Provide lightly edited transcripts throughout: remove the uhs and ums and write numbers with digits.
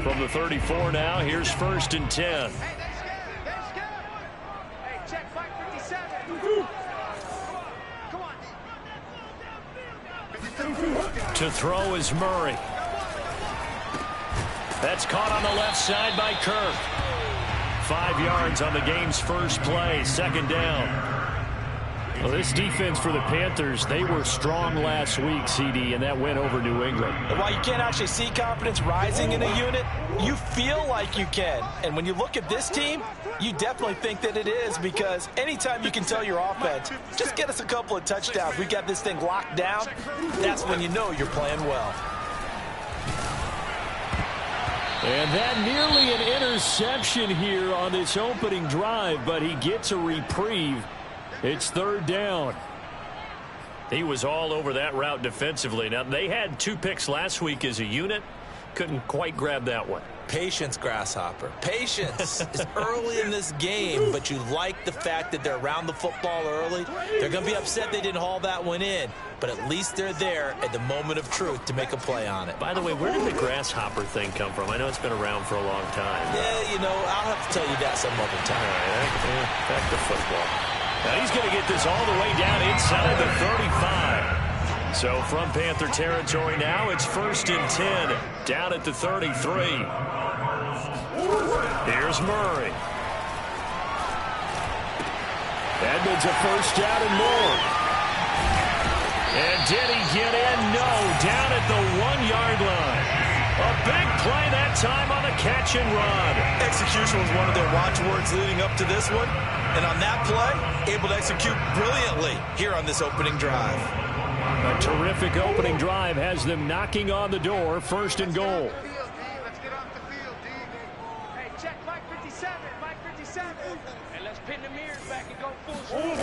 From the 34 now, here's 1st and 10. To throw is Murray. That's caught on the left side by Kirk. 5 yards on the game's first play, 2nd down. Well, this defense for the Panthers, they were strong last week, CD, and that went over New England. And while you can't actually see confidence rising in a unit, you feel like you can. And when you look at this team, you definitely think that it is, because anytime you can tell your offense, just get us a couple of touchdowns, we got this thing locked down, that's when you know you're playing well. And that nearly an interception here on this opening drive, but he gets a reprieve. It's 3rd down. He was all over that route defensively. Now, they had 2 picks last week as a unit. Couldn't quite grab that one. Patience, Grasshopper. Patience is early in this game, but you like the fact that they're around the football early. They're going to be upset they didn't haul that one in, but at least they're there at the moment of truth to make a play on it. By the way, where did the Grasshopper thing come from? I know it's been around for a long time. Yeah, you know, I'll have to tell you that some other time. All right, back to football. Now he's going to get this all the way down inside the 35. So from Panther territory now, it's 1st and 10, down at the 33. Here's Murray. Edmonds a 1st down and more. And did he get in? No, down at the 1-yard line. A big play that time on the catch and run. Execution was one of their watchwords leading up to this one. And on that play, able to execute brilliantly here on this opening drive. A terrific opening drive has them knocking on the door. 1st and goal. Let's get off the field, D. Hey, check Mike 57, Mike 57. And let's pin the mirrors back and go full speed.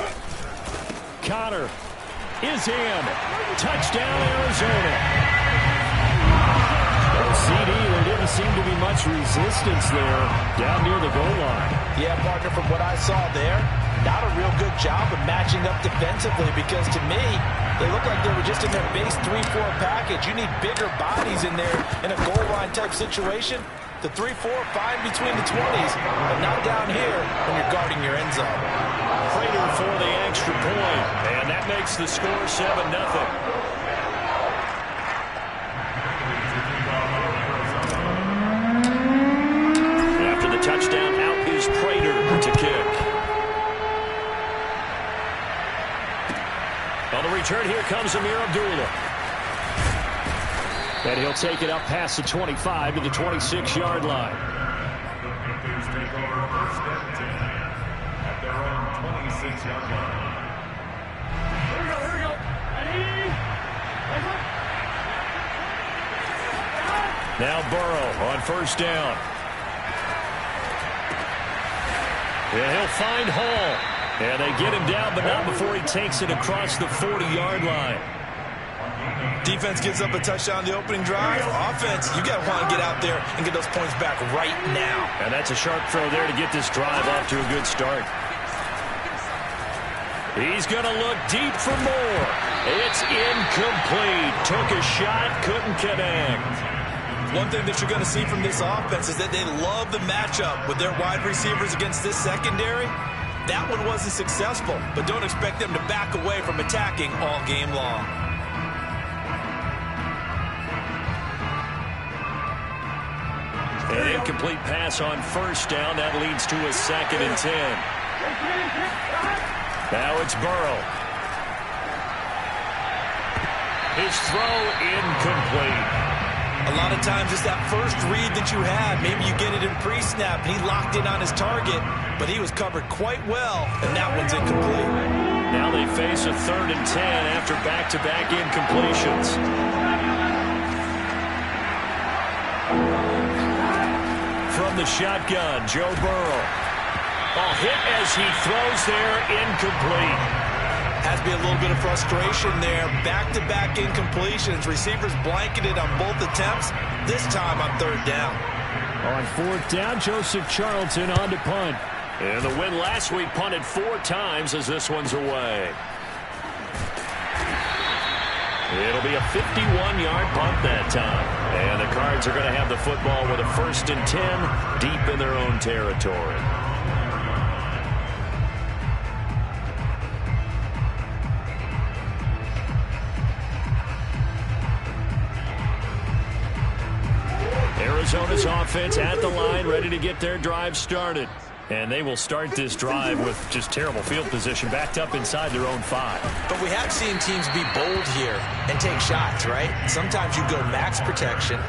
Connor is in. Touchdown, Arizona. CD, there didn't seem to be much resistance there down near the goal line. Yeah, partner, from what I saw there, not a real good job of matching up defensively, because to me, they look like they were just in their base 3-4 package. You need bigger bodies in there in a goal line type situation. The 3-4, fine between the 20s, but not down here when you're guarding your end zone. Prater for the extra point, and that makes the score 7-0. Touchdown, out is Prater to kick. On the return, here comes Amir Abdullah. And he'll take it up past the 25 to the 26-yard line. Panthers take over 1st and 10 at their own 26-yard line. Here we go. Ready? Now Burrow on 1st down. And he'll find Hall. And they get him down, but not before he takes it across the 40-yard line. Defense gives up a touchdown the opening drive. Offense, you got to want to get out there and get those points back right now. And that's a sharp throw there to get this drive off to a good start. He's going to look deep for more. It's incomplete. Took a shot, couldn't connect. One thing that you're going to see from this offense is that they love the matchup with their wide receivers against this secondary. That one wasn't successful, but don't expect them to back away from attacking all game long. An incomplete pass on 1st down. That leads to a 2nd and 10. Now it's Burrow. His throw incomplete. A lot of times it's that first read that you had. Maybe you get it in pre-snap. He locked in on his target, but he was covered quite well, and that one's incomplete. Now they face a 3rd and 10 after back-to-back incompletions. From the shotgun, Joe Burrow. A hit as he throws there, incomplete. Has to be a little bit of frustration there. Back-to-back incompletions. Receivers blanketed on both attempts, this time on 3rd down. On 4th down, Joseph Charlton on to punt. And the win last week punted 4 times as this one's away. It'll be a 51-yard punt that time. And the Cards are going to have the football with a 1st and 10 deep in their own territory. Arizona's offense at the line, ready to get their drive started. And they will start this drive with just terrible field position, backed up inside their own 5. But we have seen teams be bold here and take shots, right? Sometimes you go max protection,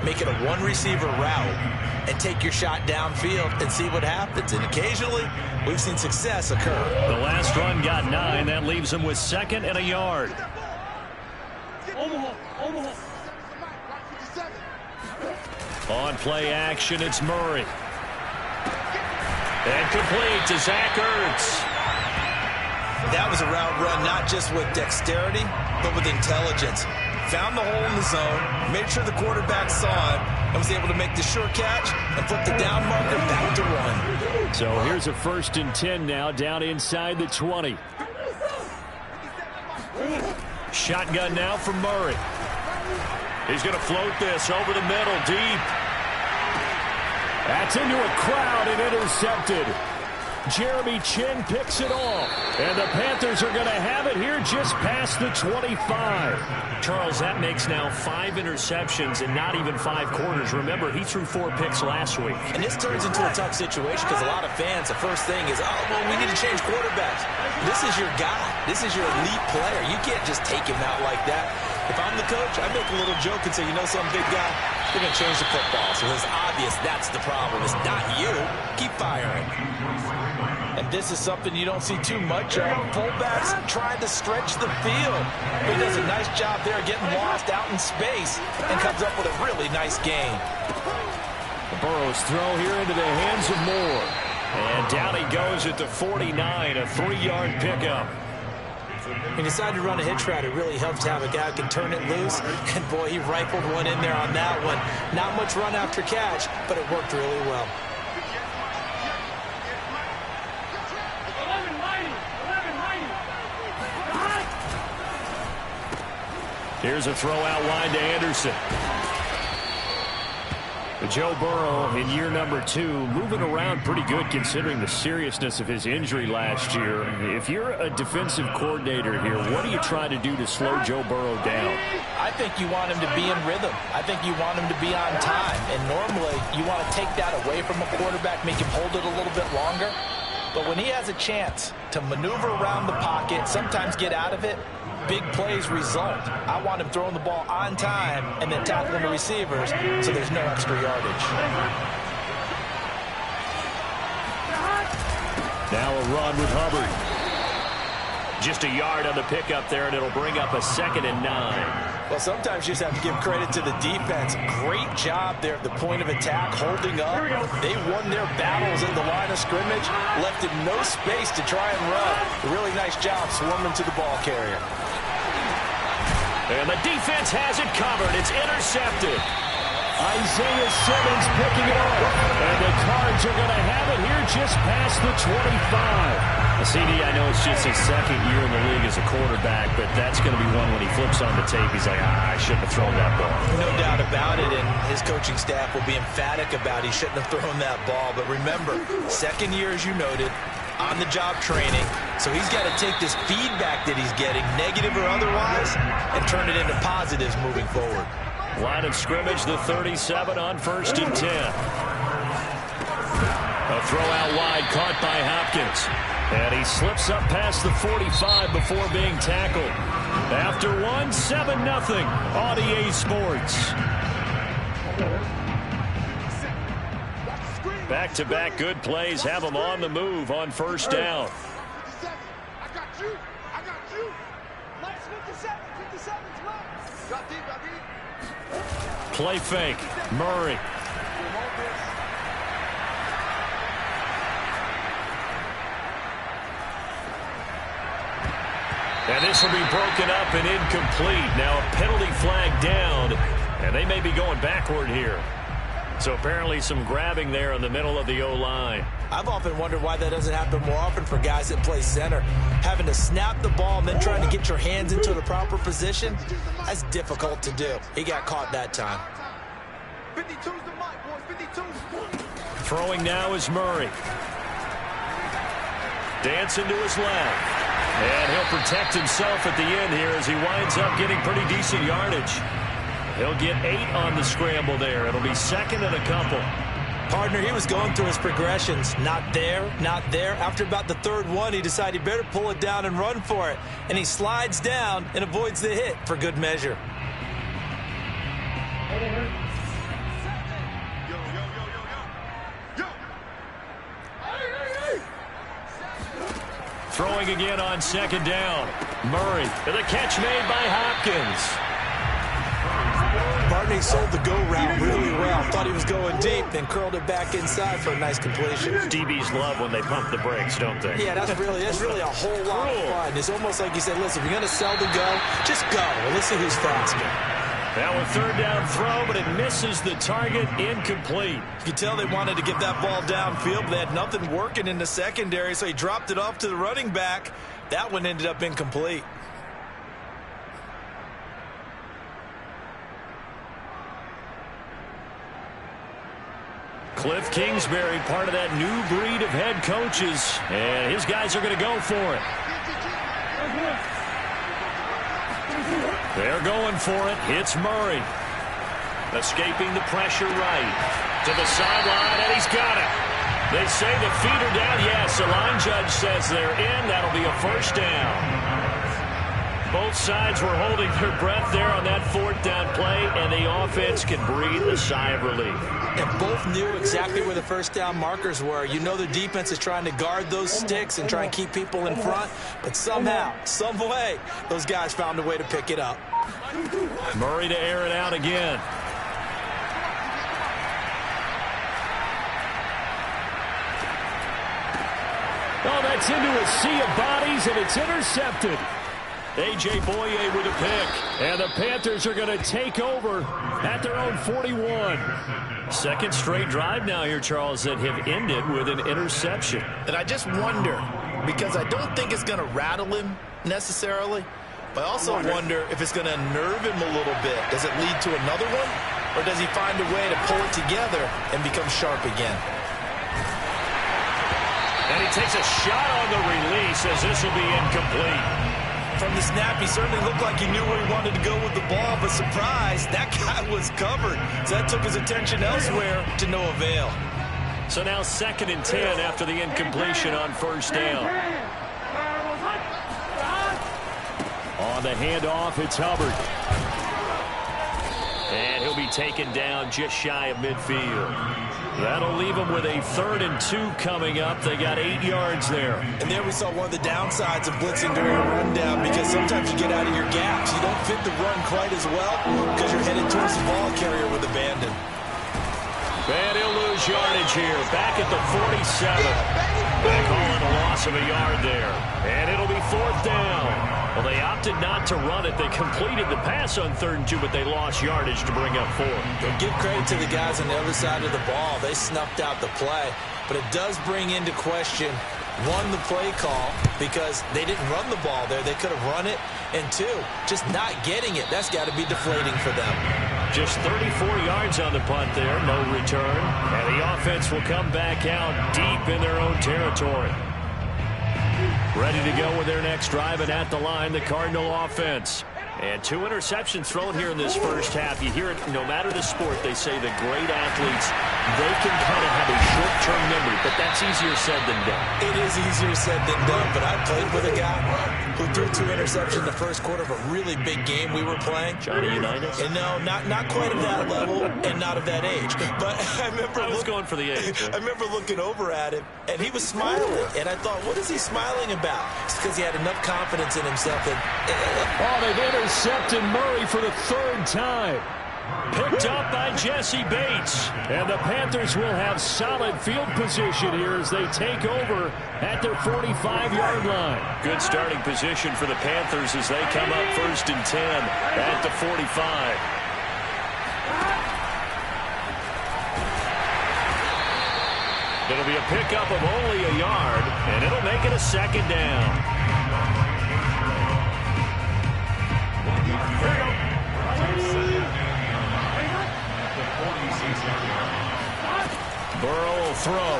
make it a one-receiver route, and take your shot downfield and see what happens. And occasionally, we've seen success occur. The last run got 9. That leaves them with 2nd and a yard. On play action, it's Murray. And complete to Zach Ertz. That was a route run not just with dexterity, but with intelligence. Found the hole in the zone, made sure the quarterback saw it, and was able to make the sure catch and flip the down marker back to run. So here's a 1st and 10 now, down inside the 20. Shotgun now from Murray. He's going to float this over the middle, deep. That's into a crowd and intercepted. Jeremy Chin picks it off. And the Panthers are going to have it here just past the 25. Charles, that makes now 5 interceptions in not even 5 quarters. Remember, he threw 4 picks last week. And this turns into a tough situation because a lot of fans, the first thing is, oh, well, we need to change quarterbacks. This is your guy. This is your elite player. You can't just take him out like that. If I'm the coach, I make a little joke and say, you know some big guy, we're going to change the football. So it's obvious that's the problem. It's not you. Keep firing. And this is something you don't see too much of. Fullbacks trying to stretch the field. He does a nice job there getting lost out in space and comes up with a really nice gain. Burrow's throw here into the hands of Moore. And down he goes at the 49, a 3-yard pickup. He decided to run a hitch route. It really helps to have a guy who can turn it loose. And, boy, he rifled one in there on that one. Not much run after catch, but it worked really well. Here's a throw out wide to Anderson. Joe Burrow in year number 2, moving around pretty good considering the seriousness of his injury last year. If you're a defensive coordinator here, what do you try to do to slow Joe Burrow down? I think you want him to be in rhythm. I think you want him to be on time. And normally you want to take that away from a quarterback, make him hold it a little bit longer. But when he has a chance to maneuver around the pocket, sometimes get out of it, big plays result. I want him throwing the ball on time and then tackling the receivers so there's no extra yardage. Now a run with Hubbard. Just a yard on the pickup there, and it'll bring up a 2nd and 9. Well, sometimes you just have to give credit to the defense. Great job there at the point of attack, holding up. They won their battles at the line of scrimmage, left him no space to try and run. A really nice job swarming to the ball carrier. And the defense has it covered. It's intercepted. Isaiah Simmons picking it up. And the Cards are going to have it here just past the 25. CD, I know it's just his 2nd year in the league as a quarterback, but that's going to be one when he flips on the tape. He's like, I shouldn't have thrown that ball. No doubt about it, and his coaching staff will be emphatic about he shouldn't have thrown that ball. But remember, 2nd year, as you noted, on-the-job training. So he's got to take this feedback that he's getting, negative or otherwise, and turn it into positives moving forward. Line of scrimmage, the 37 on 1st and 10. A throw out wide, caught by Hopkins. And he slips up past the 45 before being tackled. After 7-0 on EA Sports. Back-to-back good plays have them on the move on 1st down. I got you. Minus 57. 57's left. Got deep. Play fake. Murray. And this will be broken up and incomplete. Now a penalty flag down, and they may be going backward here. So apparently some grabbing there in the middle of the O-line. I've often wondered why that doesn't happen more often for guys that play center. Having to snap the ball and then trying to get your hands into the proper position, that's difficult to do. He got caught that time. 52's the mic, boys. 52's. Throwing now is Murray. Dancing to his left. And he'll protect himself at the end here as he winds up getting pretty decent yardage. He'll get 8 on the scramble there. It'll be second and a couple. Partner, he was going through his progressions. Not there, not there. After about the third one, he decided he better pull it down and run for it. And he slides down and avoids the hit for good measure. Throwing again on second down. Murray with a catch made by Hopkins. Barney sold the go route really well. Thought he was going deep, then curled it back inside for a nice completion. DBs love when they pump the brakes, don't they? Yeah, that's really a whole lot of fun. It's almost like you said, listen, if you're going to sell the go, just go. Well, let's see who's faster. Now a third down throw, but it misses the target, incomplete. You could tell they wanted to get that ball downfield, but they had nothing working in the secondary, so he dropped it off to the running back. That one ended up incomplete. Cliff Kingsbury, part of that new breed of head coaches, and his guys are going to go for it. They're going for it. It's Murray. Escaping the pressure right. To the sideline, and he's got it. They say the feet are down. Yes, the line judge says they're in. That'll be a first down. Both sides were holding their breath there on that fourth down play, and the offense can breathe a sigh of relief. And both knew exactly where the first down markers were. You know the defense is trying to guard those sticks and try and keep people in front, but somehow, some way, those guys found a way to pick it up. Murray to air it out again. Oh, that's into a sea of bodies, and it's intercepted. A.J. Boye with a pick, and the Panthers are going to take over at their own 41. Second straight drive now here, Charles, that have ended with an interception. And I just wonder, because I don't think it's going to rattle him necessarily, but I also wonder if it's going to unnerve him a little bit. Does it lead to another one, or does he find a way to pull it together and become sharp again? And he takes a shot on the release as this will be incomplete. From the snap, he certainly looked like he knew where he wanted to go with the ball, but surprise, that guy was covered. So that took his attention elsewhere to no avail. So now 2nd and 10 after the incompletion on first down. On the handoff, it's Hubbard. And he'll be taken down just shy of midfield. That'll leave them with a 3rd and 2 coming up. They got 8 yards there. And there we saw one of the downsides of blitzing during a rundown, because sometimes you get out of your gaps. You don't fit the run quite as well because you're headed towards the ball carrier with abandon. And he'll lose yardage here. Back at the 47. Back hauling a loss of a yard there. And it'll be 4th down. Well, they opted not to run it. They completed the pass on 3rd and 2, but they lost yardage to bring up 4. Well, give credit to the guys on the other side of the ball. They snuffed out the play. But it does bring into question, 1, the play call, because they didn't run the ball there. They could have run it. And 2, just not getting it. That's got to be deflating for them. Just 34 yards on the punt there. No return. And the offense will come back out deep in their own territory. Ready to go with their next drive, and at the line, the Cardinal offense. And 2 interceptions thrown here in this first half. You hear it no matter the sport. They say the great athletes, they can kind of have a short-term memory, but that's easier said than done. It is easier said than done, but I played with a guy who threw 2 interceptions in the first quarter of a really big game we were playing. Johnny Unitas? And no, not quite of that level and not of that age. But I remember I was going for the age. I remember looking over at him, and he was smiling. And I thought, what is he smiling about? It's because he had enough confidence in himself that... Oh, they've intercepted Murray for the 3rd time. Picked up by Jesse Bates. And the Panthers will have solid field position here as they take over at their 45-yard line. Good starting position for the Panthers as they come up 1st and 10 at the 45. It'll be a pickup of only a yard, and it'll make it a second down. Burrow will throw.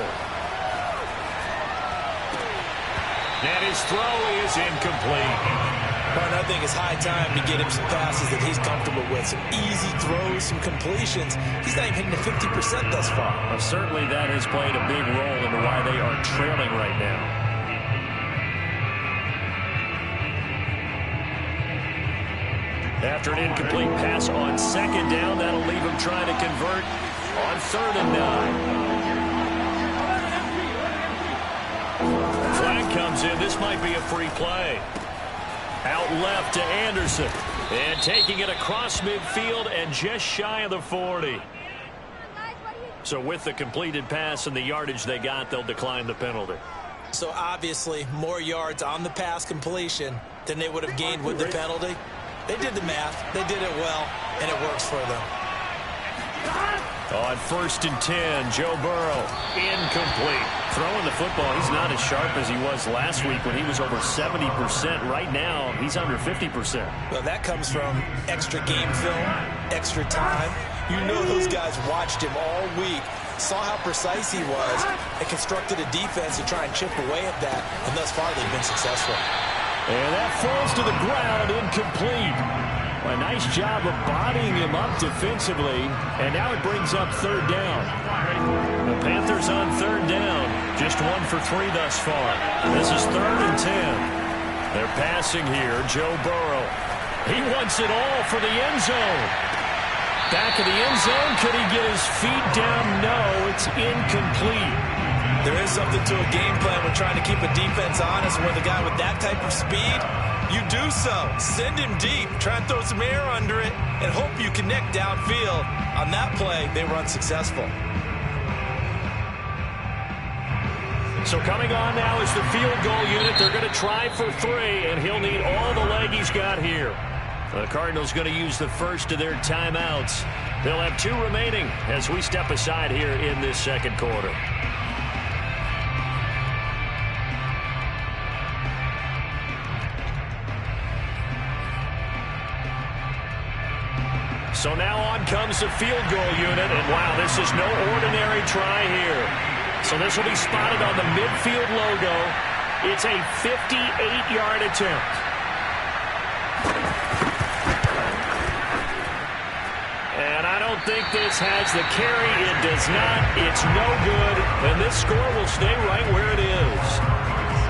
And his throw is incomplete. Well, I think it's high time to get him some passes that he's comfortable with. Some easy throws, some completions. He's not even hitting the 50% thus far. Well, certainly that has played a big role into why they are trailing right now. After an incomplete pass on second down, that'll leave him trying to convert on 3rd and 9. Flag comes in. This might be a free play. Out left to Anderson. And taking it across midfield and just shy of the 40. So with the completed pass and the yardage they got, they'll decline the penalty. So obviously more yards on the pass completion than they would have gained with the penalty. They did the math. They did it well, and it works for them. On 1st and 10, Joe Burrow, incomplete. Throwing the football, he's not as sharp as he was last week when he was over 70%. Right now, he's under 50%. Well, that comes from extra game film, extra time. You know those guys watched him all week, saw how precise he was, and constructed a defense to try and chip away at that, and thus far they've been successful. And that falls to the ground, incomplete. A nice job of bodying him up defensively, and now it brings up 3rd down. The Panthers on 3rd down, just 1 for 3 thus far. This is 3rd and 10. They're passing here, Joe Burrow. He wants it all for the end zone. Back of the end zone, could he get his feet down? No, it's incomplete. There is something to a game plan when trying to keep a defense honest with a guy with that type of speed. You do so. Send him deep. Try and throw some air under it and hope you connect downfield. On that play, they were unsuccessful. So coming on now is the field goal unit. They're going to try for 3, and he'll need all the leg he's got here. The Cardinals going to use the first of their timeouts. They'll have 2 remaining as we step aside here in this second quarter. So now on comes the field goal unit, and wow, this is no ordinary try here. So this will be spotted on the midfield logo. It's a 58-yard attempt. And I don't think this has the carry. It does not. It's no good, and this score will stay right where it is.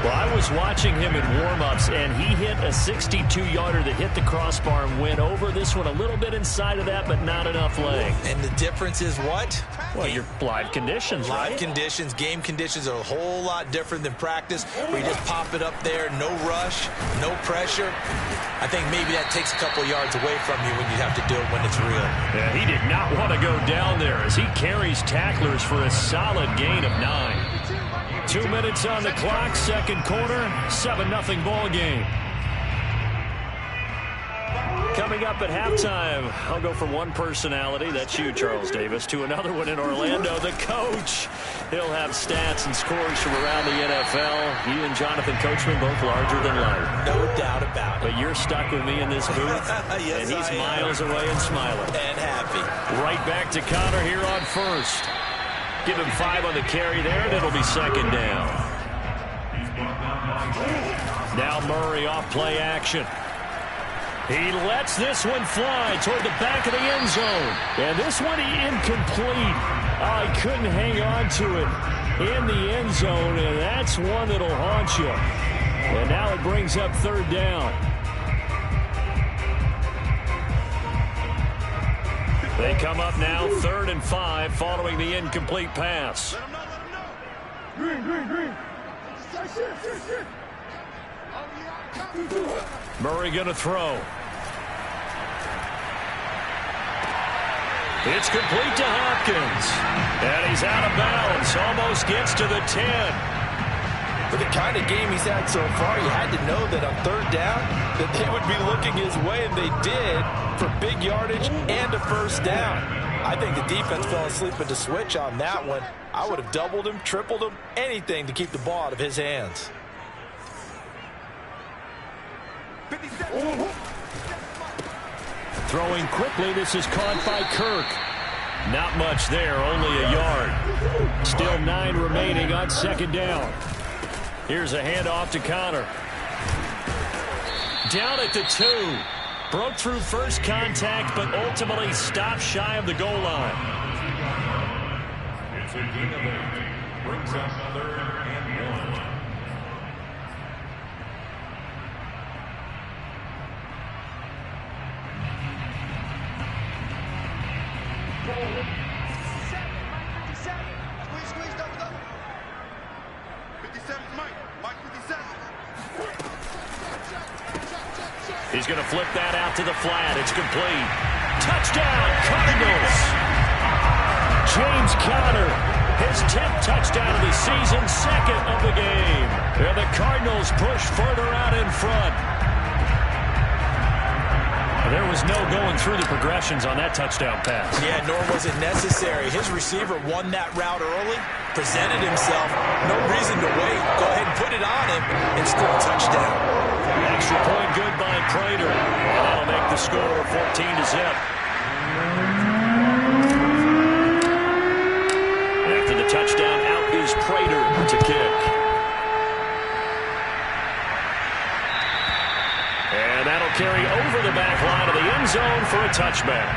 Well, I was watching him in warm-ups, and he hit a 62-yarder that hit the crossbar and went over. This one a little bit inside of that, but not enough leg. And the difference is what? Well, your live conditions, right? Live conditions, game conditions are a whole lot different than practice, where you just pop it up there, no rush, no pressure. I think maybe that takes a couple yards away from you when you have to do it when it's real. Yeah, he did not want to go down there as he carries tacklers for a solid gain of 9. 2 minutes on the clock, second quarter, 7-0 ball game. Coming up at halftime, I'll go from one personality, that's you, Charles Davis, to another one in Orlando, the coach. He'll have stats and scores from around the NFL. You and Jonathan Coachman both larger than life. No doubt about it. But you're stuck with me in this booth, yes, and he's miles away and smiling. And happy. Right back to Connor here on first. Give him 5 on the carry there, and it'll be second down. Now Murray off play action. He lets this one fly toward the back of the end zone. And this one incomplete. Oh, he couldn't hang on to it in the end zone, and that's one that'll haunt you. And now it brings up 3rd down. They come up now 3rd and 5 following the incomplete pass. Murray going to throw. It's complete to Hopkins. And he's out of bounds. Almost gets to the 10. For the kind of game he's had so far, you had to know that on 3rd down that they would be looking his way, and they did, for big yardage and a first down. I think the defense fell asleep at the switch on that one. I would have doubled him, tripled him, anything to keep the ball out of his hands. Throwing quickly, this is caught by Kirk. Not much there, only a yard. Still 9 remaining on second down. Here's a handoff to Connor. Down at the 2. Broke through first contact, but ultimately stopped shy of the goal line. It's a gain of 8. Brings up 3rd and 1. Squeeze, double. 57, Mike 57. He's going to flip that out to the flat. It's complete. Touchdown, Cardinals. James Conner, his 10th touchdown of the season, 2nd of the game. And the Cardinals push further out in front. There was no going through the progressions on that touchdown pass. Yeah, nor was it necessary. His receiver won that route early, presented himself. No reason to wait. Go ahead and put it on him and score a touchdown. Extra point good by Prater. And that'll make the score 14-0. After the touchdown, out is Prater to kick. And that'll carry over the back line of the end zone for a touchback.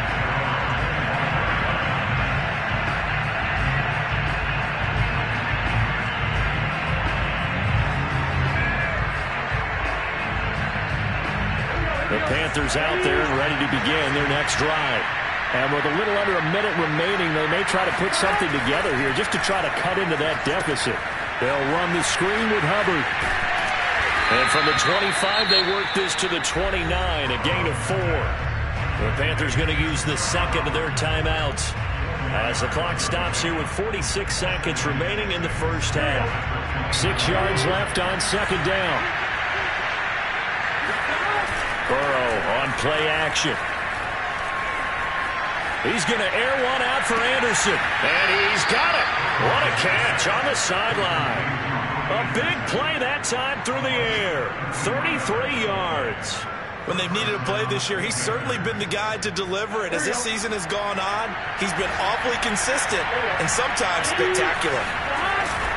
The Panthers out there and ready to begin their next drive. And with a little under a minute remaining, they may try to put something together here just to try to cut into that deficit. They'll run the screen with Hubbard. And from the 25, they work this to the 29, a gain of 4. The Panthers going to use the second of their timeouts as the clock stops here with 46 seconds remaining in the first half. 6 yards left on second down. Burrow on play action. He's going to air one out for Anderson. And he's got it. What a catch on the sideline. A big play that time through the air. 33 yards. When they've needed a play this year, he's certainly been the guy to deliver it. As this season has gone on, he's been awfully consistent and sometimes spectacular.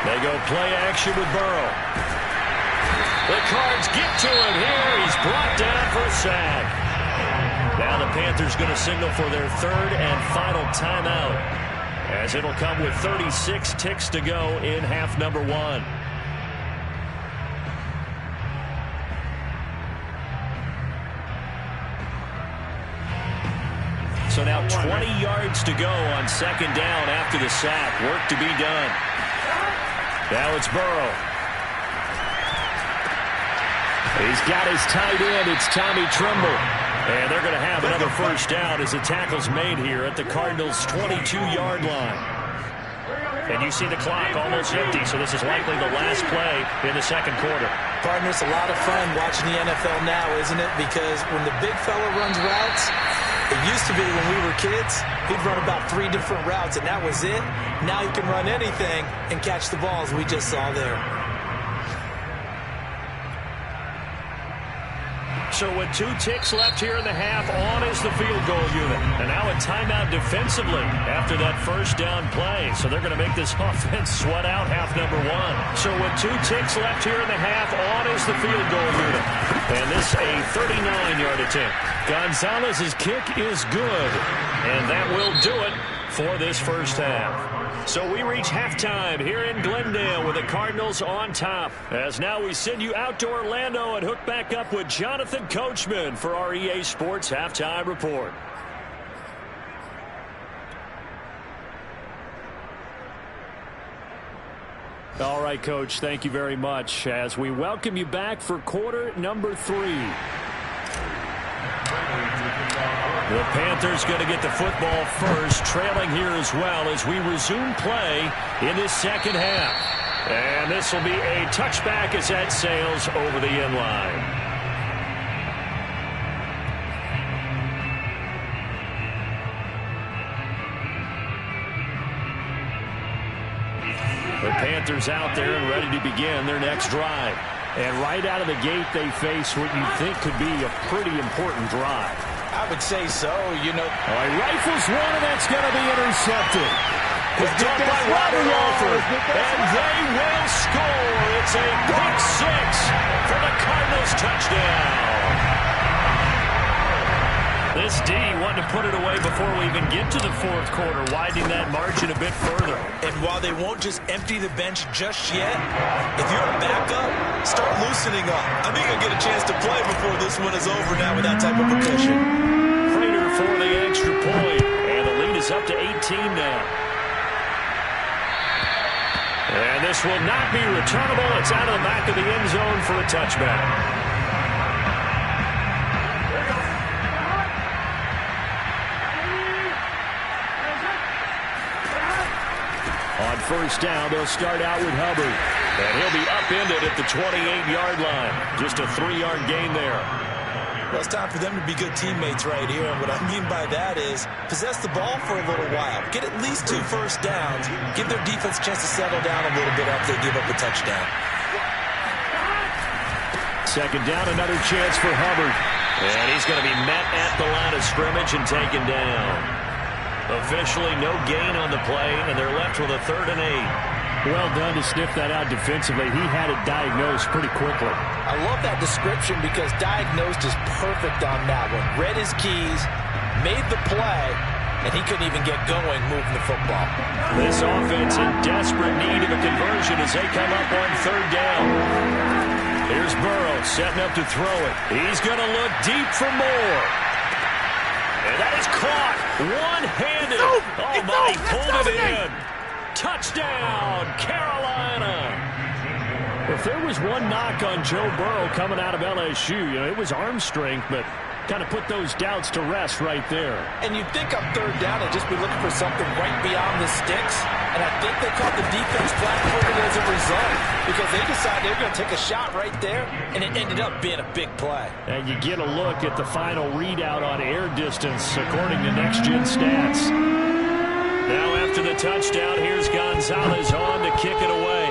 They go play action with Burrow. The Cards get to him here. He's brought down for a sack. Now the Panthers going to signal for their 3rd and final timeout, as it'll come with 36 ticks to go in half number 1. So now 20 yards to go on second down after the sack. Work to be done. Now it's Burrow. He's got his tight end. It's Tommy Tremble. And they're going to have another first down as the tackle's made here at the Cardinals' 22-yard line. And you see the clock almost empty, so this is likely the last play in the second quarter. Partner, it's a lot of fun watching the NFL now, isn't it? Because when the big fella runs routes, it used to be when we were kids, he'd run about 3 different routes, and that was it. Now he can run anything and catch the balls we just saw there. So with 2 ticks left here in the half, on is the field goal unit. And now a timeout defensively after that first down play. So they're going to make this offense sweat out half number 1. So with 2 ticks left here in the half, on is the field goal unit. And this a 39-yard attempt. Gonzalez's kick is good. And that will do it for this first half. So we reach halftime here in Glendale with the Cardinals on top. As now we send you out to Orlando and hook back up with Jonathan Coachman for our EA Sports Halftime Report. All right, Coach, thank you very much as we welcome you back for quarter number 3. The Panthers going to get the football first, trailing here as well as we resume play in this second half. And this will be a touchback as that sails over the end line. The Panthers out there and ready to begin their next drive. And right out of the gate, they face what you think could be a pretty important drive. I would say so, you know. Oh, he rifles one, and that's going to be intercepted. Picked up by Robert Alford, and they will score. It's a pick six for the Cardinals touchdown. This D wanted to put it away before we even get to the fourth quarter, widening that margin a bit further. And while they won't just empty the bench just yet, if you're a backup, start loosening up. I think you'll get a chance to play before this one is over now with that type of a cushion. Prater for the extra point, and the lead is up to 18 now. And this will not be returnable. It's out of the back of the end zone for a touchback. On first down, they'll start out with Hubbard. And he'll be upended at the 28-yard line. Just a 3-yard gain there. Well, it's time for them to be good teammates right here. And what I mean by that is possess the ball for a little while. Get at least 2 first downs. Give their defense a chance to settle down a little bit after they give up a touchdown. Second down, another chance for Hubbard. And he's going to be met at the line of scrimmage and taken down. Officially no gain on the play, and they're left with a 3rd and 8. Well done to sniff that out defensively. He had it diagnosed pretty quickly. I love that description because diagnosed is perfect on that one. Read his keys, made the play, and he couldn't even get going moving the football. This offense in desperate need of a conversion as they come up on 3rd down. Here's Burrow setting up to throw it. He's going to look deep for more. And that is caught one-handed. Oh, my, he pulled it in. Touchdown, Carolina. If there was one knock on Joe Burrow coming out of LSU, it was arm strength, but kind of put those doubts to rest right there. And you'd think on 3rd down they'd just be looking for something right beyond the sticks. And I think they caught the defense flat-footed as a result because they decided they were going to take a shot right there, and it ended up being a big play. And you get a look at the final readout on air distance according to Next Gen Stats. Now after the touchdown, here's Gonzalez on to kick it away.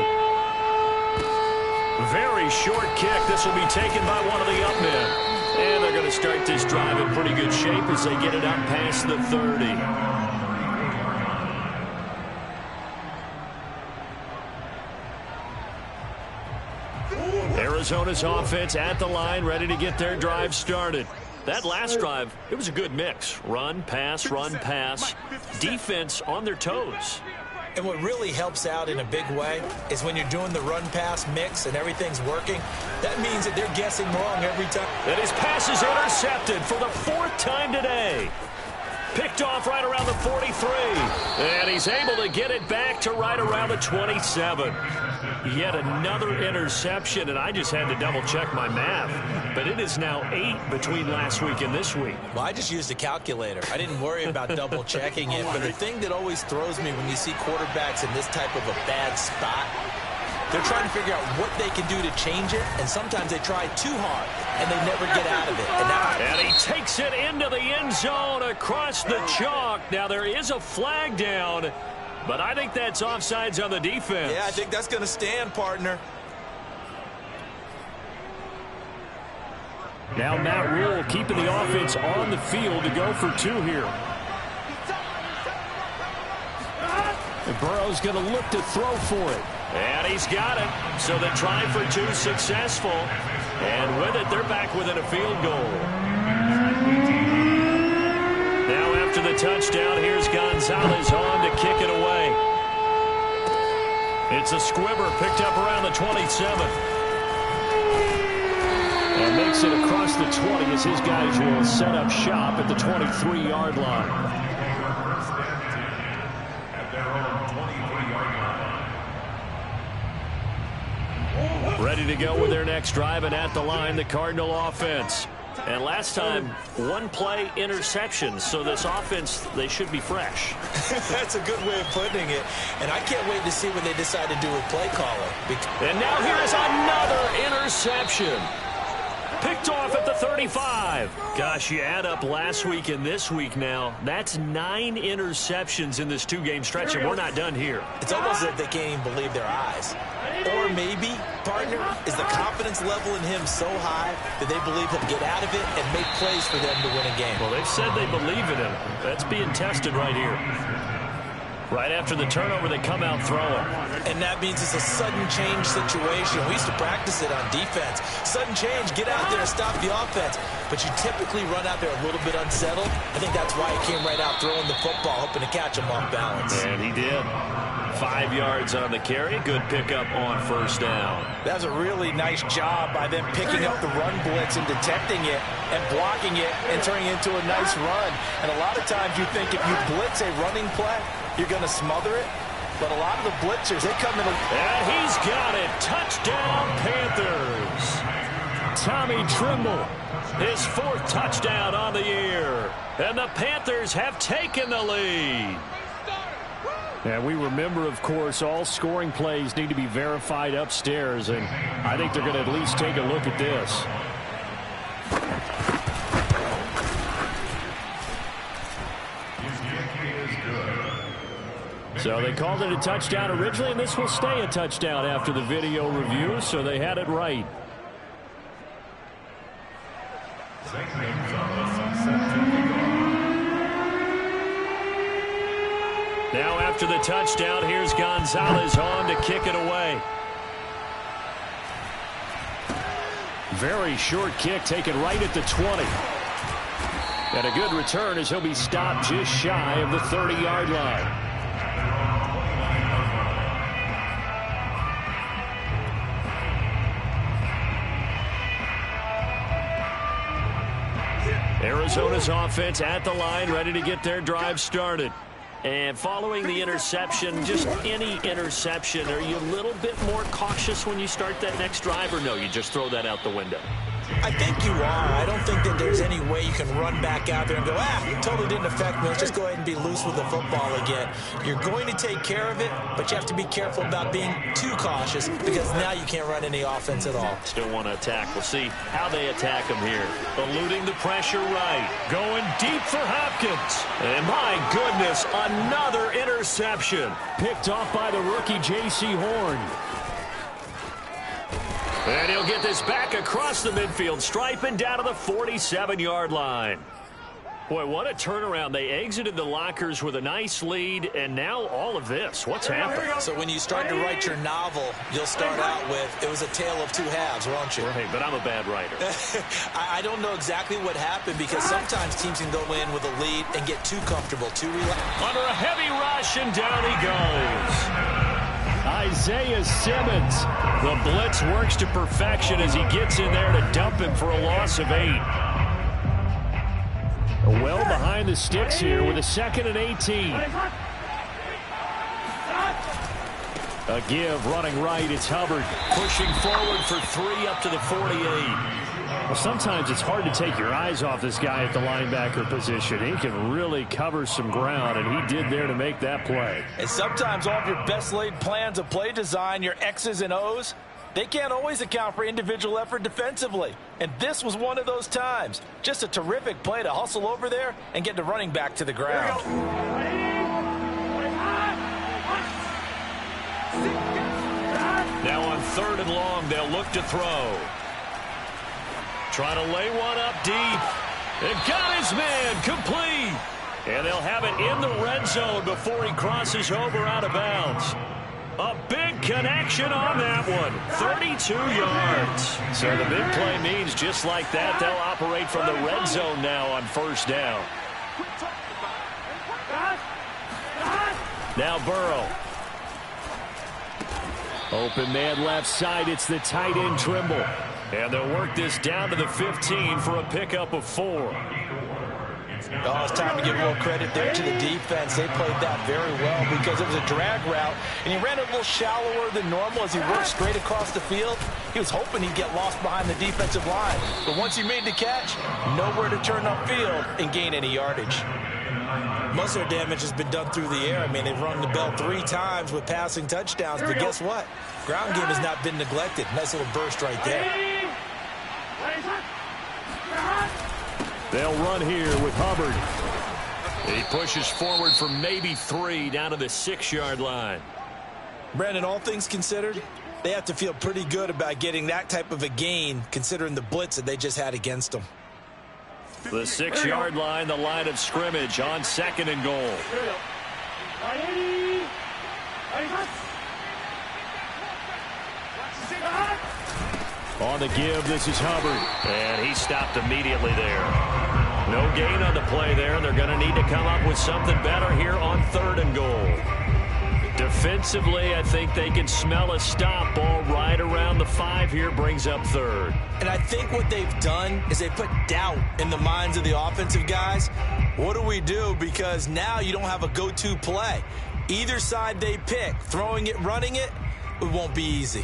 Very short kick. This will be taken by one of the up men. And they're going to start this drive in pretty good shape as they get it up past the 30. Arizona's offense at the line, ready to get their drive started. That last drive, it was a good mix. Run, pass, defense on their toes. And what really helps out in a big way is when you're doing the run-pass mix and everything's working, that means that they're guessing wrong every time. And his pass is intercepted for the 4th time today. Picked off right around the 43. And he's able to get it back to right around the 27. Yet another interception, and I just had to double-check my math. But it is now 8 between last week and this week. Well, I just used a calculator. I didn't worry about double-checking it. But the thing that always throws me when you see quarterbacks in this type of a bad spot, they're trying to figure out what they can do to change it, and sometimes they try too hard, and they never get out of it. And he takes it into the end zone across the chalk. Now, there is a flag down, but I think that's offsides on the defense. Yeah, I think that's going to stand, partner. Now Matt Rule keeping the offense on the field to go for 2 here. And Burrow's going to look to throw for it. And he's got it. So the try for 2 successful. And with it, they're back within a field goal. Now after the touchdown, here's Gonzalez on to kick it away. It's a squibber picked up around the 27. And makes it across the 20 as his guys will set up shop at the 23-yard line. At their own 23-yard line. Ready to go with their next drive, and at the line, the Cardinal offense. And last time, 1-play interception, so this offense, they should be fresh. That's a good way of putting it. And I can't wait to see what they decide to do with play calling. And now here is another interception. Picked off at the 35. Gosh, you add up last week and this week now. That's 9 interceptions in this 2-game stretch, and we're not done here. It's almost as if they can't even believe their eyes. Or maybe, partner, is the confidence level in him so high that they believe he'll get out of it and make plays for them to win a game. Well, they've said they believe in him. That's being tested right here. Right after the turnover, they come out throwing. And that means it's a sudden change situation. We used to practice it on defense. Sudden change, get out there and stop the offense. But you typically run out there a little bit unsettled. I think that's why he came right out throwing the football, hoping to catch him off balance. And he did. 5 yards on the carry. Good pickup on first down. That was a really nice job by them picking up the run blitz and detecting it and blocking it and turning it into a nice run. And a lot of times you think if you blitz a running play, you're going to smother it. But a lot of the blitzers, they come in. And he's got it. Touchdown, Panthers. Tommy Trimble, his 4th touchdown on the year. And the Panthers have taken the lead. And we remember, of course, all scoring plays need to be verified upstairs. And I think they're going to at least take a look at this. So they called it a touchdown originally, and this will stay a touchdown after the video review, so they had it right. Now after the touchdown, here's Gonzalez on to kick it away. Very short kick taken right at the 20. And a good return as he'll be stopped just shy of the 30-yard line. Arizona's offense at the line, ready to get their drive started. And following the interception, just any interception, are you a little bit more cautious when you start that next drive, or no, you just throw that out the window? I think you are. I don't think that there's any way you can run back out there and go, it totally didn't affect me. Let's just go ahead and be loose with the football again. You're going to take care of it, but you have to be careful about being too cautious because now you can't run any offense at all. Still want to attack. We'll see how they attack him here. Eluding the pressure right. Going deep for Hopkins. And my goodness, another interception. Picked off by the rookie J.C. Horn. And he'll get this back across the midfield stripe and down to the 47-yard line. Boy, what a turnaround. They exited the lockers with a nice lead, and now all of this. What's happened? So when you start to write your novel, you'll start out with, it was a tale of 2 halves, won't you? Right, but I'm a bad writer. I don't know exactly what happened because sometimes teams can go in with a lead and get too comfortable, too relaxed. Under a heavy rush, and down he goes. Isaiah Simmons. The blitz works to perfection as he gets in there to dump him for a loss of 8. Well behind the sticks here with a 2nd and 18. A give running right. It's Hubbard pushing forward for 3 up to the 48. Well, sometimes it's hard to take your eyes off this guy at the linebacker position. He can really cover some ground, and he did there to make that play. And sometimes all of your best laid plans of play design, your X's and O's, they can't always account for individual effort defensively. And this was one of those times. Just a terrific play to hustle over there and get the running back to the ground. Now on 3rd and long, they'll look to throw. Trying to lay one up deep. And got his man complete. And they'll have it in the red zone before he crosses over out of bounds. A big connection on that one. 32 yards. So the big play means just like that, they'll operate from the red zone now on 1st down. Now Burrow. Open man left side. It's the tight end Trimble. And they'll work this down to the 15 for a pickup of 4. Oh, it's time to give a little credit there to the defense. They played that very well because it was a drag route, and he ran a little shallower than normal as he worked straight across the field. He was hoping he'd get lost behind the defensive line. But once he made the catch, nowhere to turn upfield and gain any yardage. Most of their damage has been done through the air. I mean, they've rung the bell 3 times with passing touchdowns, but guess what? Ground game has not been neglected. Nice little burst right there. They'll run here with Hubbard. He pushes forward for maybe 3 down to the 6-yard line. Brandon, all things considered, they have to feel pretty good about getting that type of a gain considering the blitz that they just had against them. The 6-yard line, the line of scrimmage on 2nd and goal. On the give, this is Hubbard. And he stopped immediately there. No gain on the play there. They're going to need to come up with something better here on 3rd and goal. Defensively, I think they can smell a stop. Ball right around the 5 here, brings up 3rd. And I think what they've done is they put doubt in the minds of the offensive guys. What do we do? Because now you don't have a go-to play. Either side they pick, throwing it, running it, it won't be easy.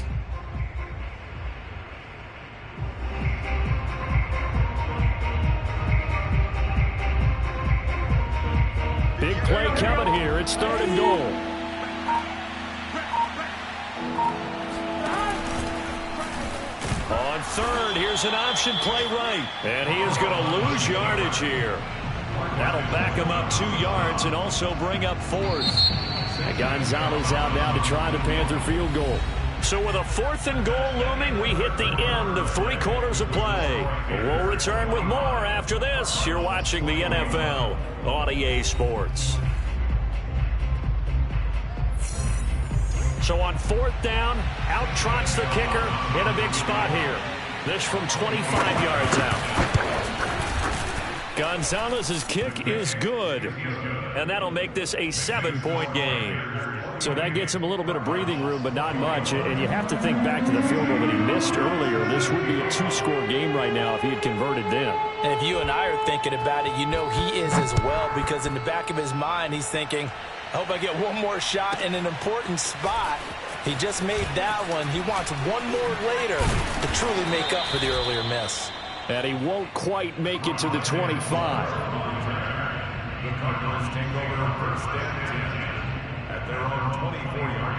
Big play coming here. It's 3rd and goal. On 3rd, here's an option play right. And he is going to lose yardage here. That'll back him up 2 yards and also bring up 4th. And Gonzalez out now to try the Panther field goal. So with a 4th and goal looming, we hit the end of 3 quarters of play. We'll return with more after this. You're watching the NFL on EA Sports. So on 4th down, out trots the kicker in a big spot here. This from 25 yards out. Gonzalez's kick is good, and that'll make this a 7-point game. So that gets him a little bit of breathing room, but not much. And you have to think back to the field goal that he missed earlier. This would be a 2-score game right now if he had converted then. And if you and I are thinking about it, you know he is as well, because in the back of his mind, he's thinking, I hope I get one more shot in an important spot. He just made that one. He wants one more later to truly make up for the earlier miss. And he won't quite make it to the 25. The Cardinals take over 1st and 10 at their own 24-yard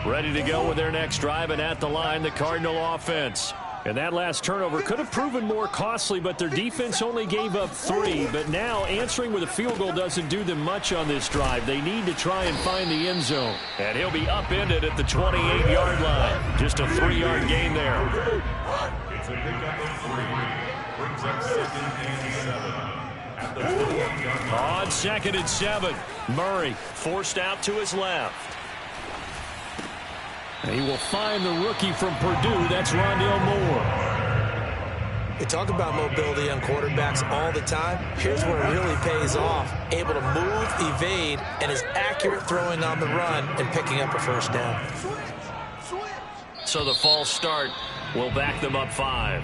line. Ready to go with their next drive, and at the line, the Cardinal offense. And that last turnover could have proven more costly, but their defense only gave up 3. But now answering with a field goal doesn't do them much on this drive. They need to try and find the end zone. And he'll be upended at the 28-yard line. Just a 3-yard gain there. It's a pickup of 3. Brings up 2nd and 7 at the 28-yard line. On 2nd and 7, Murray forced out to his left. And he will find the rookie from Purdue. That's Rondale Moore. We talk about mobility on quarterbacks all the time. Here's where it really pays off. Able to move, evade, and is accurate throwing on the run and picking up a 1st down. So the false start will back them up 5.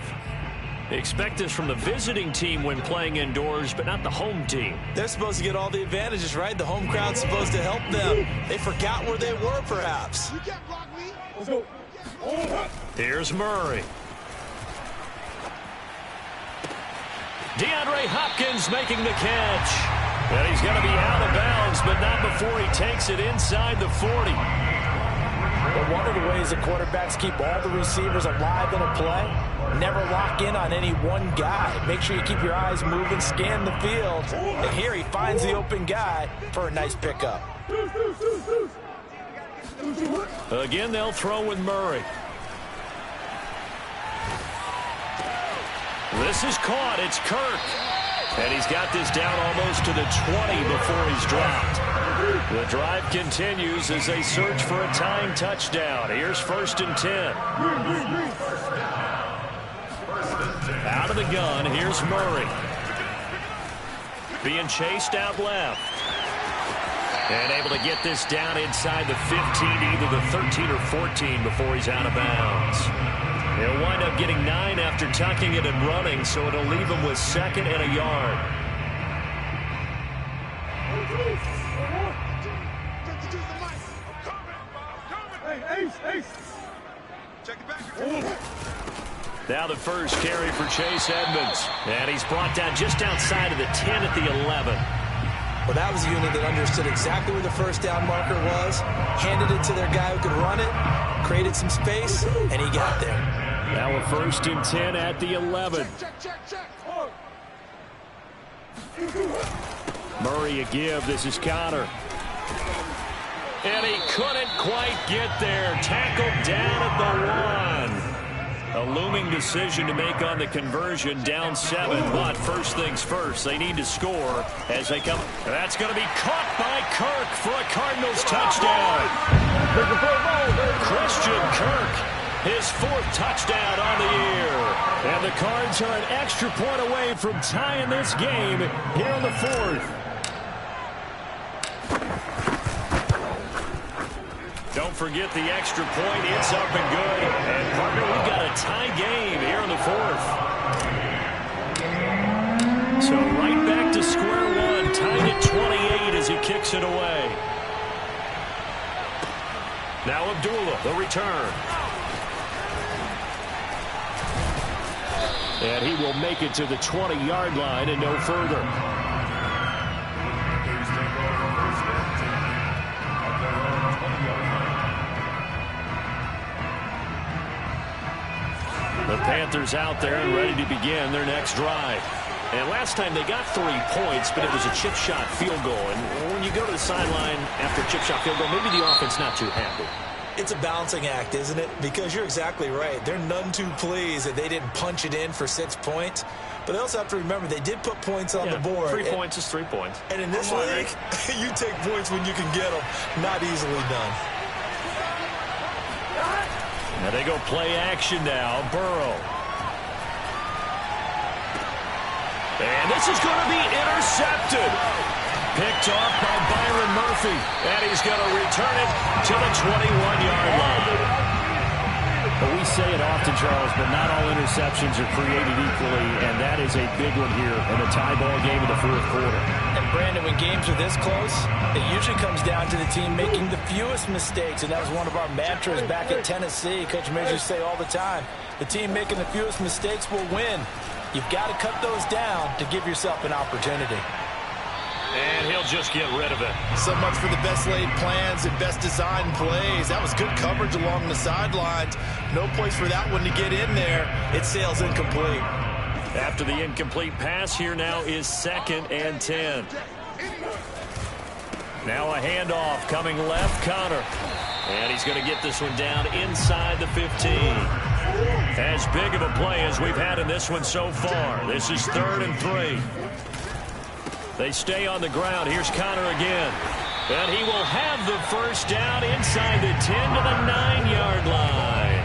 Expect this from the visiting team when playing indoors, but not the home team. They're supposed to get all the advantages, right? The home crowd's supposed to help them. They forgot where they were, perhaps. Here's Murray. DeAndre Hopkins making the catch. And he's going to be out of bounds, but not before he takes it inside the 40. But one of the ways that quarterbacks keep all the receivers alive in a play, never lock in on any one guy. Make sure you keep your eyes moving, scan the field. And here he finds the open guy for a nice pickup. Again, they'll throw with Murray. This is caught. It's Kirk. And he's got this down almost to the 20 before he's dropped. The drive continues as they search for a tying touchdown. Here's 1st and 10. Out of the gun, here's Murray. Being chased out left. And able to get this down inside the 15, either the 13 or 14 before he's out of bounds. He'll wind up getting 9 after tucking it and running, so it'll leave him with 2nd and a yard. Now the first carry for Chase Edmonds. And he's brought down just outside of the 10 at the 11. Well, that was a unit that understood exactly where the 1st down marker was, handed it to their guy who could run it, created some space, and he got there. Now we're 1st and 10 at the 11. Murray a give. This is Connor. And he couldn't quite get there. Tackled down at the 1. A looming decision to make on the conversion, down 7. But first things first, they need to score as they come. That's going to be caught by Kirk for a Cardinals touchdown. Christian Kirk, his 4th touchdown on the year. And the Cards are an extra point away from tying this game here in the 4th. Don't forget the extra point. It's up and good. And, partner, we've got a tie game here in the 4th. So right back to square one. Tied at 28 as he kicks it away. Now Abdullah, the return. And he will make it to the 20-yard line and no further. The Panthers out there and ready to begin their next drive. And last time they got 3 points, but it was a chip shot field goal. And when you go to the sideline after a chip shot field goal, maybe the offense not too happy. It's a balancing act, isn't it? Because you're exactly right. They're none too pleased that they didn't punch it in for 6 points. But they also have to remember they did put points on the board. 3 points is 3 points. And in this league, you take points when you can get them. Not easily done. Now they go play action now. Burrow. And this is going to be intercepted. Picked off by Byron Murphy. And he's going to return it to the 21-yard line. But we say it often, Charles, but not all interceptions are created equally, and that is a big one here in the tie ball game of the 4th quarter. And, Brandon, when games are this close, it usually comes down to the team making the fewest mistakes, and that was one of our mantras back at Tennessee. Coach Majors say all the time, the team making the fewest mistakes will win. You've got to cut those down to give yourself an opportunity. And he'll just get rid of it. So much for the best laid plans and best designed plays. That was good coverage along the sidelines. No place for that one to get in there. It sails incomplete. After the incomplete pass, here now is 2nd and 10. Now a handoff coming left, Connor. And he's going to get this one down inside the 15. As big of a play as we've had in this one so far. This is 3rd and 3. They stay on the ground. Here's Connor again. And he will have the first down inside the 10 to the 9-yard line.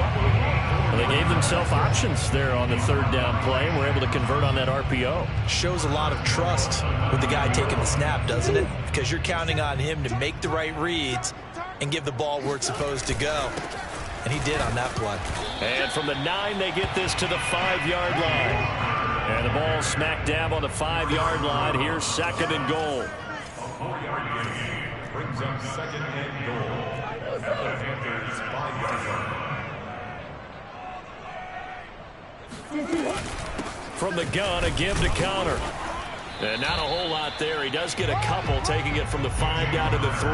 Well, they gave themselves options there on the 3rd down play and were able to convert on that RPO. Shows a lot of trust with the guy taking the snap, doesn't it? Because you're counting on him to make the right reads and give the ball where it's supposed to go. And he did on that play. And from the 9, they get this to the 5-yard line. And the ball smack dab on the 5-yard line. Here's 2nd and goal. A 4-yard gain brings up 2nd and goal at the Panthers' 5-yard line. From the gun, a give to Connor. And not a whole lot there. He does get a couple, taking it from the 5 down to the 3.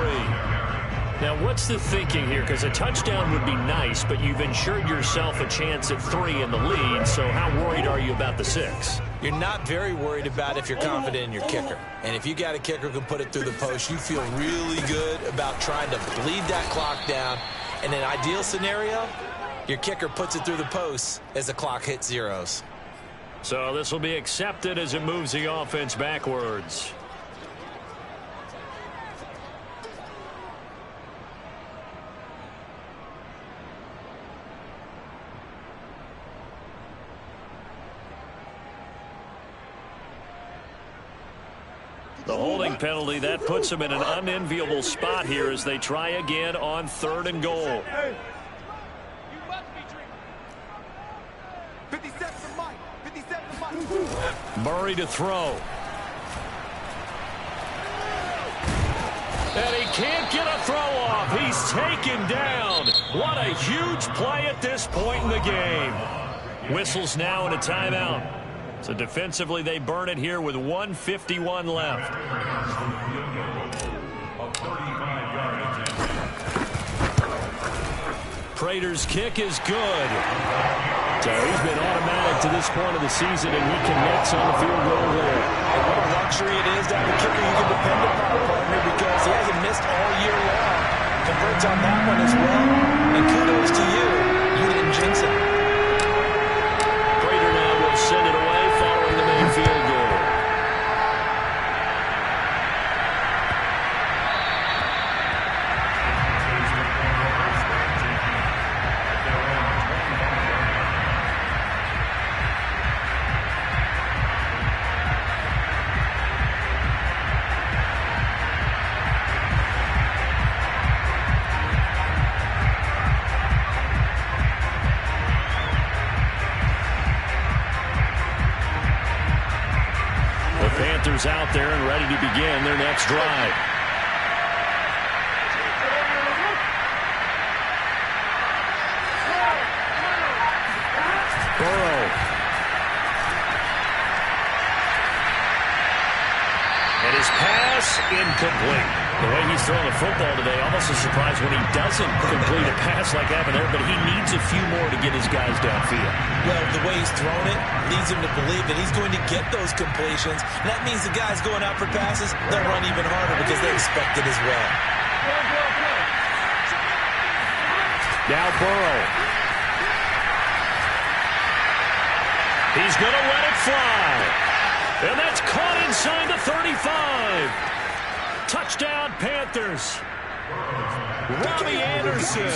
Now, what's the thinking here? Because a touchdown would be nice, but you've ensured yourself a chance at 3 in the lead, so how worried are you about the 6? You're not very worried about if you're confident in your kicker. And if you got a kicker who can put it through the post, you feel really good about trying to bleed that clock down. In an ideal scenario, your kicker puts it through the post as the clock hits zeros. So this will be accepted as it moves the offense backwards. The holding penalty, that puts them in an unenviable spot here as they try again on 3rd and goal. You must be dreaming. 57 to Mike. 57 to Mike. Murray to throw. And he can't get a throw off. He's taken down. What a huge play at this point in the game. Whistles now and a timeout. So defensively, they burn it here with 1:51 left. Prater's kick is good. So he's been automatic to this point of the season, and he connects on the field goal there. And what a luxury it is to have a kicker you can depend upon, partner, because he hasn't missed all year long. Converts on that one as well. And kudos to you. You didn't jinx it. Prater now will send it away following the main field goal. Panthers out there and ready to begin their next drive. Burrow. And his pass incomplete. The way he's throwing the football today, almost a surprise when he doesn't complete a pass like happened there, but he needs a few more to get his guys downfield. Well, the way he's thrown it leads him to believe that he's going to get those completions. And that means the guys going out for passes, they'll run even harder because they expect it as well. Now Burrow. He's going to let it fly. And that's caught inside the 35. Touchdown, Panthers. Robbie Anderson,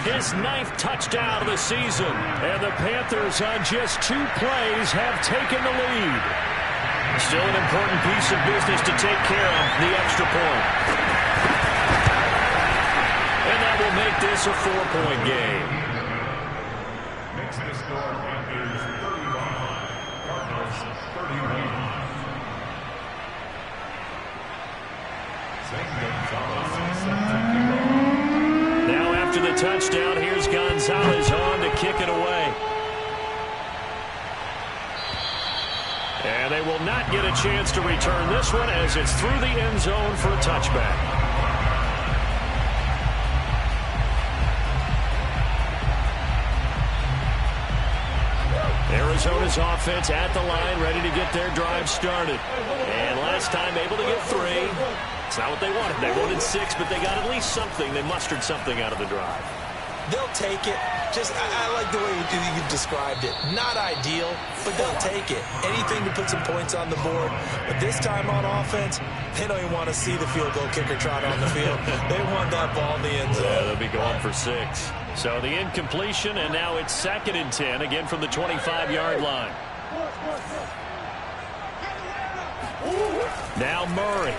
his 9th touchdown of the season. And the Panthers on just 2 plays have taken the lead. Still an important piece of business to take care of, the extra point. And that will make this a 4-point game. Makes the score Panthers 31, Cardinals 31. Now after the touchdown, here's Gonzalez on to kick it away. And they will not get a chance to return this one as it's through the end zone for a touchback. Arizona's offense at the line, ready to get their drive started. And last time able to get 3. It's not what they wanted. They wanted 6, but they got at least something. They mustered something out of the drive. They'll take it. I like the way you described it. Not ideal, but they'll take it. Anything to put some points on the board. But this time on offense, they don't even want to see the field goal kicker trot on the field. They want that ball in the end zone. Yeah, they'll be going for 6. So the incompletion, and now it's 2nd and 10, again from the 25-yard line. Now Murray.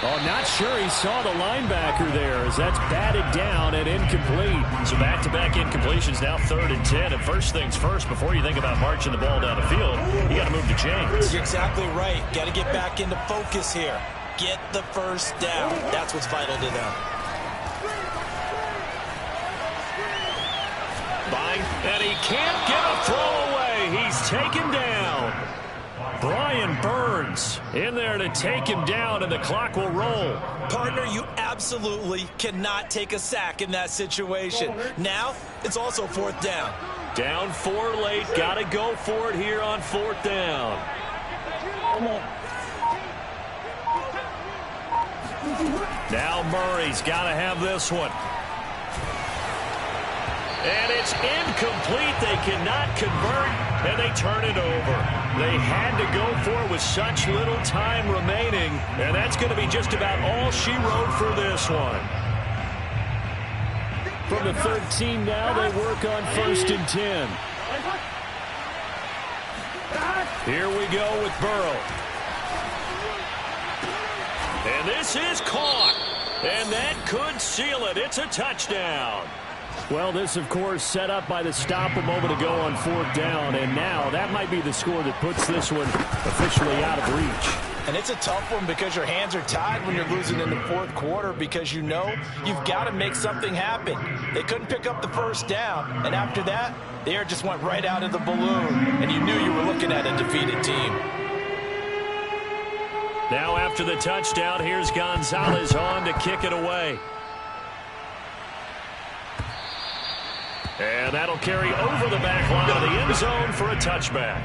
Oh, not sure he saw the linebacker there as that's batted down and incomplete. So back-to-back incompletions, now 3rd and 10. And first things first, before you think about marching the ball down the field, you got to move the chains. You're exactly right. Got to get back into focus here. Get the first down. That's what's vital to them. And he can't get a throw away. He's taken down. Brian Burns in there to take him down, and the clock will roll. Partner, you absolutely cannot take a sack in that situation. Now, it's also 4th down. Down 4 late. Got to go for it here on 4th down. Now Murray's got to have this one. And it's incomplete. They cannot convert, and they turn it over. They had to go for it with such little time remaining, and that's going to be just about all she wrote for this one. From the 13 now, they work on 1st and 10. Here we go with Burrow. And this is caught, and that could seal it. It's a touchdown. Well, this, of course, set up by the stop a moment ago on 4th down, and now that might be the score that puts this one officially out of reach. And it's a tough one because your hands are tied when you're losing in the 4th quarter because you know you've got to make something happen. They couldn't pick up the first down, and after that, the air just went right out of the balloon, and you knew you were looking at a defeated team. Now after the touchdown, here's Gonzalez on to kick it away. And that'll carry over the back line of the end zone for a touchback.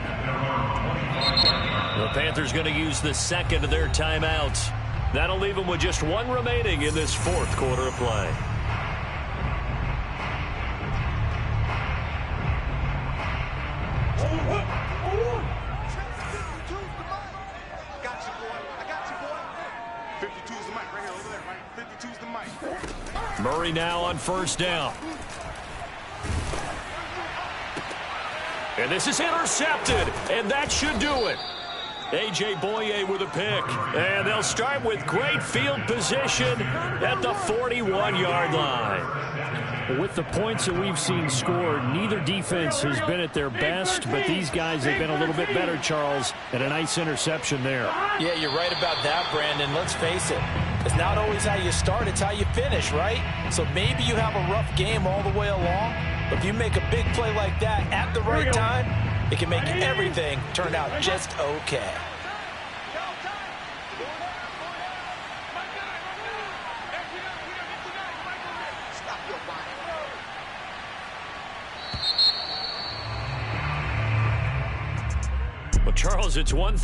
The Panthers going to use the second of their timeouts. That'll leave them with just one remaining in this fourth quarter of play. Murray now on first down. And this is intercepted, and that should do it. A.J. Boye with a pick. And they'll start with great field position at the 41-yard line. With the points that we've seen scored, neither defense has been at their best, but these guys have been a little bit better, Charles, and a nice interception there. Yeah, you're right about that, Brandon. Let's face it. It's not always how you start, it's how you finish, right? So maybe you have a rough game all the way along, but if you make a big play like that at the right time, it can make everything turn out just okay. Well, Charles, it's one thing.